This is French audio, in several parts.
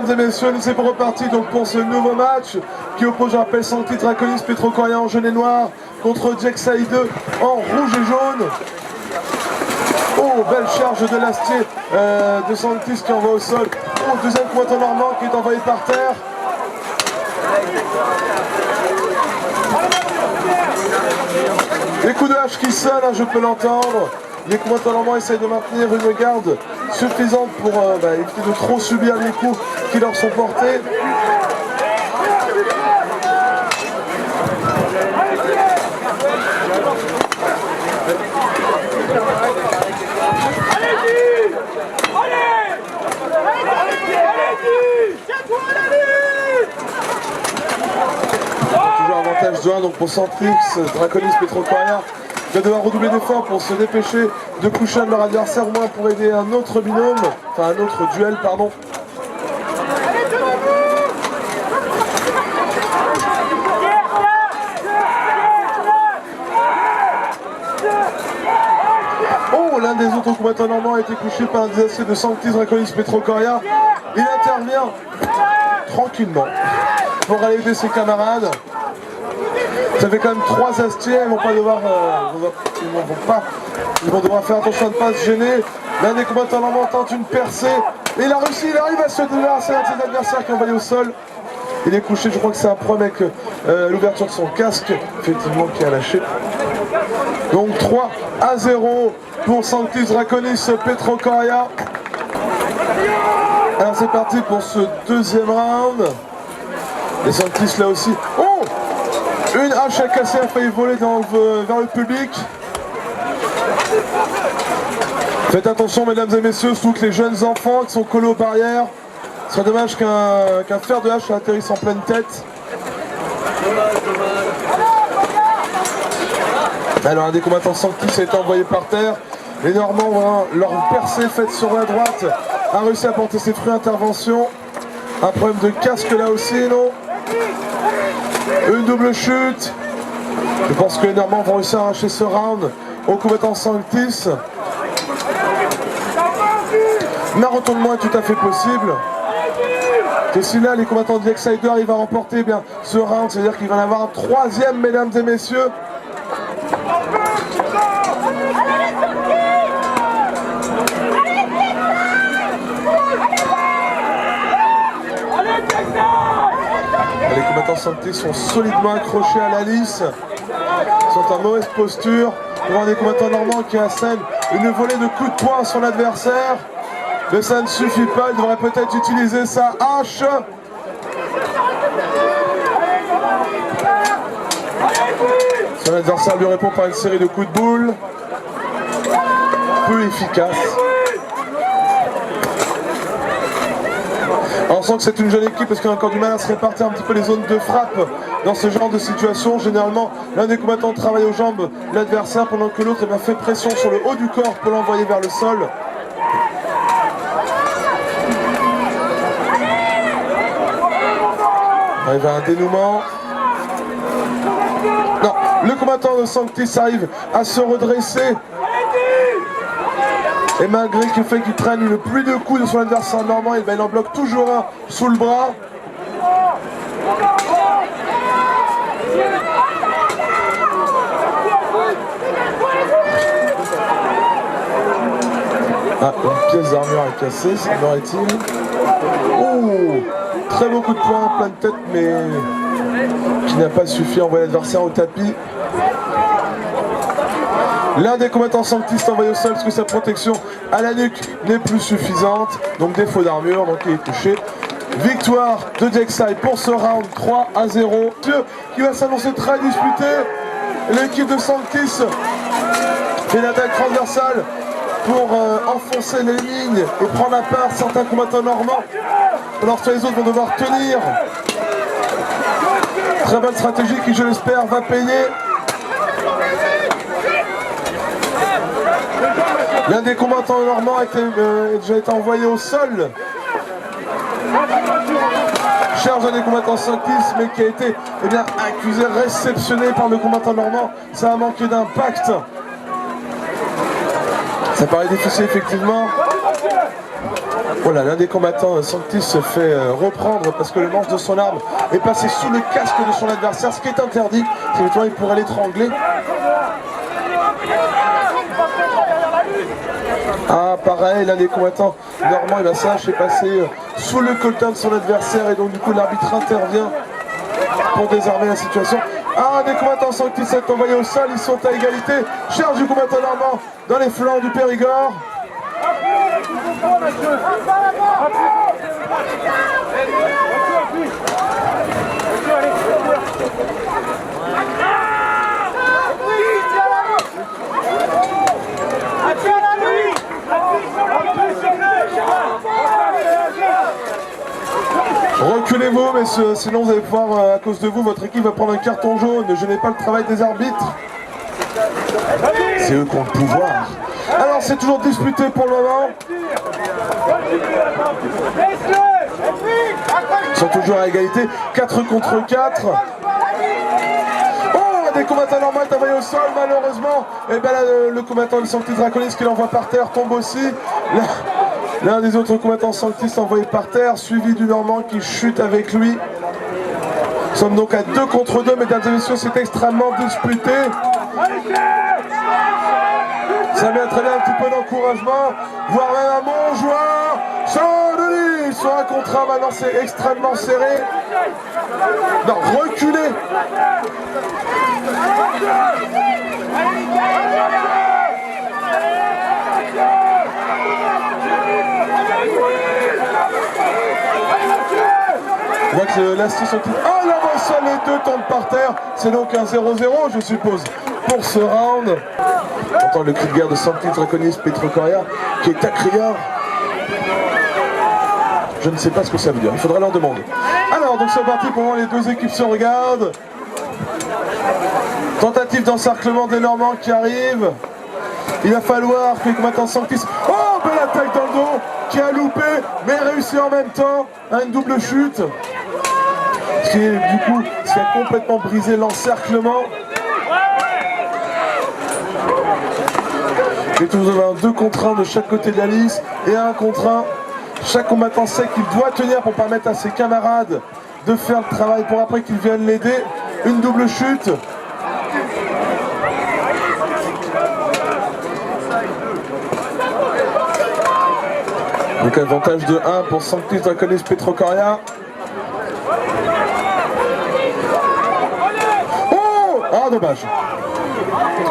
Mesdames et messieurs, nous sommes repartis donc pour ce nouveau match qui oppose, je rappelle, Sanctis Draconis Petrocoria en jaune et noir contre Jexai 2 en rouge et jaune. Oh, belle charge de l'astier de Sanctis qui envoie au sol. Oh, deuxième combattant normand qui est envoyé par terre. Les coups de hache qui sonnent, hein, je peux l'entendre. Les combattants normands essayent de maintenir une garde suffisante pour éviter de trop subir les coups qui leur sont portés. Toujours avantage de 1 donc pour Sanctis Draconis Petrocoria. Il va devoir redoubler d'efforts pour se dépêcher de coucher de leur adversaire, au moins pour aider un autre binôme, enfin un autre duel, pardon. Oh, l'un des autres combattants normands a été couché par un des aciers de Sanctis Draconis Petrocoria. Il intervient tranquillement pour aller aider ses camarades. Ça fait quand même 3 astiers, ils vont pas devoir, ils vont devoir faire attention à ne pas se gêner. L'un des combattants normands tente une percée, et il a réussi, il arrive à se débarrasser d'un de ses adversaires qui est envoyé au sol. Il est couché, je crois que c'est un problème avec l'ouverture de son casque, effectivement, qui a lâché. Donc 3-0 pour Sanctis Draconis Petrocoria. Alors c'est parti pour ce deuxième round. Et Sanctis là aussi. Oh! Une hache à casser a failli voler vers le public. Faites attention mesdames et messieurs, surtout que les jeunes enfants qui sont collés aux barrières. Ce serait dommage qu'un fer de hache atterrisse en pleine tête. Alors un des combattants Sanctis a été envoyé par terre. Les Normands, leur percée faite sur la droite, a réussi à porter ses fruits. Intervention. Un problème de casque là aussi, non? Une double chute. Je pense que les Normands vont réussir à arracher ce round au combattant Sanctis. Mais un retournement est tout à fait possible. Et si là les combattants de Jexai 2 arrivent à remporter ce round, c'est-à-dire qu'il va y en avoir un troisième, mesdames et messieurs. Les combattants Sanctis sont solidement accrochés à la lisse, sont en mauvaise posture devant des combattants normands qui assènent une volée de coups de poing à son adversaire. Mais ça ne suffit pas, il devrait peut-être utiliser sa hache. Son adversaire lui répond par une série de coups de boule, peu efficace. On sent que c'est une jeune équipe parce qu'il a encore du mal à se répartir un petit peu les zones de frappe dans ce genre de situation. Généralement, l'un des combattants travaille aux jambes de l'adversaire pendant que l'autre fait pression sur le haut du corps pour l'envoyer vers le sol. On arrive à un dénouement. Non, le combattant de Sanctis arrive à se redresser. Et malgré le fait qu'il traîne le plus de coups de son adversaire normand, il en bloque toujours un sous le bras. Ah, une pièce d'armure est cassée, semblerait-il. Oh, très beau coup de poing en pleine tête, mais qui n'a pas suffi à envoyer l'adversaire au tapis. L'un des combattants Sanctis est envoyé au sol parce que sa protection à la nuque n'est plus suffisante. Donc défaut d'armure, donc il est touché. Victoire de Jexai pour ce round 3-0. Qui va s'annoncer très disputé. L'équipe de Sanctis fait une attaque transversale pour enfoncer les lignes et prendre à part certains combattants normands. Alors que les autres vont devoir tenir. Très bonne stratégie qui, je l'espère, va payer. L'un des combattants normands a déjà été envoyé au sol. Charge des combattants Sanctis, mais qui a été accusé, réceptionné par le combattant normand. Ça a manqué d'impact. Ça paraît difficile, effectivement. Voilà, l'un des combattants, Sanctis, se fait reprendre parce que le manche de son arme est passé sous le casque de son adversaire, ce qui est interdit. Sinon, il pourrait l'étrangler. Ah, pareil, l'un des combattants normands, est passé sous le coltin de son adversaire et donc du coup l'arbitre intervient pour désarmer la situation. Ah, des combattants Sanctis sont envoyés au sol, ils sont à égalité. Charge du combattant normand dans les flancs du Périgord. Reculez-vous, messieurs, sinon vous allez pouvoir, à cause de vous, votre équipe va prendre un carton jaune. Ne gênez pas le travail des arbitres. C'est eux qui ont le pouvoir. Alors c'est toujours disputé pour le moment. Ils sont toujours à égalité. 4 contre 4. Oh, des combattants normaux est envoyé au sol, malheureusement. Et bien là, le combattant de Sanctis Draconis qui l'envoie par terre tombe aussi. L'un des autres combattants Sanctis envoyé par terre, suivi du Normand qui chute avec lui. Nous sommes donc à 2 contre 2, mesdames et messieurs, c'est extrêmement disputé. Ça met très bien un petit peu d'encouragement, voire même un bon joueur. Jean-Denis sur un contre 1, maintenant c'est extrêmement serré. Non, reculez. On voit que l'astuce sont... Oh, là, bon, ça, les deux tombent par terre. C'est donc un 0-0, je suppose, pour ce round. On entend le cri de guerre de Sanctis Draconis Petrocoria, qui est à criard. Je ne sais pas ce que ça veut dire, il faudra leur demander. Alors, donc c'est parti pour le moment, les deux équipes se regardent. Tentative d'encerclement des Normands qui arrive. Il va falloir que les combattants Sanctis... Oh, belle attaque dans le dos, qui a loupé, mais réussi en même temps à une double chute. Ce qui, du coup, a complètement brisé l'encerclement. Et toujours un 2 contre 1 de chaque côté de la liste et 1 contre 1. Chaque combattant sait qu'il doit tenir pour permettre à ses camarades de faire le travail pour après qu'ils viennent l'aider. Une double chute. Donc avantage de 1 pour Sanctis Draconis Petrocoria. Oh! Ah, dommage.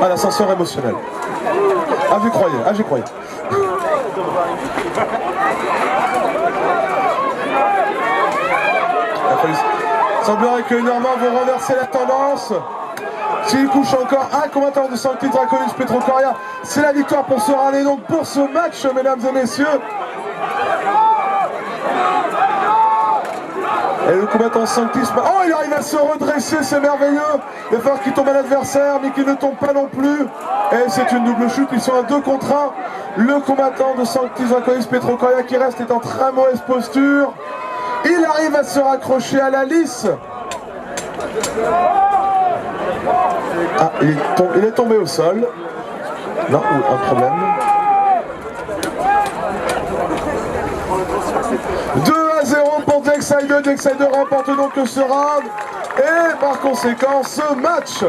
Ah, l'ascenseur émotionnel. Ah, j'y croyais, ah, j'y croyais. Il semblerait que les Normands vont renverser la tendance. S'il couche encore un combattant de Sanctis Draconis Petrocoria, c'est la victoire pour ce round et donc pour ce match, mesdames et messieurs. Et le combattant Sanctis, oh, il arrive à se redresser, c'est merveilleux. Il va falloir qu'il tombe à l'adversaire, mais qu'il ne tombe pas non plus. Et c'est une double chute, ils sont à 2 contre 1. Le combattant de Sanctis Draconis Petrocoria qui reste est en très mauvaise posture. Il arrive à se raccrocher à la lisse. Ah, il est tombé au sol. Non, un problème. 2-0 pour Dexide. Dexide remporte donc ce round. Et par conséquent, ce match.